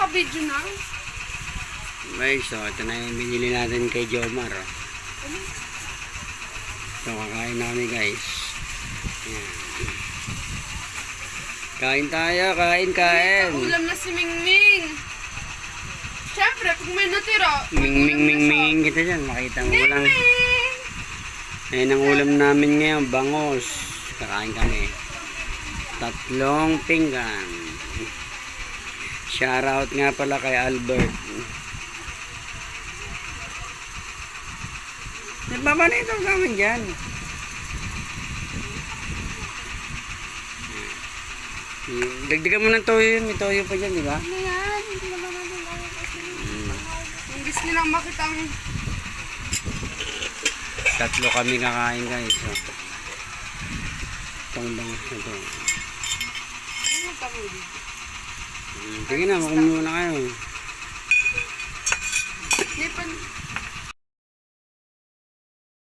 naka-video na. Guys, so ito na yung binili natin kay Jomar. So kakain na kami guys. Yan. Kain tayo, kain. Ulam na si Mingming. Siyempre, kung may natira, Ming kita dyan. Makita mo lang. Mingming! Ayan ang ulam namin ngayon, bangos. Kakain kami. 3 pinggan. Shoutout nga pala kay Albert. Nagbabanito kami dyan. Dagdagan mo ng toyo yun. May toyo pa dyan, di ba? Ano yan? Hindi naman natin ayaw kasi. Kung gusto nilang makitang 3 kami kakain guys. So, itong bangos na to. ano tawag dito? Tingnan na, makumuna kayo. Hindi pa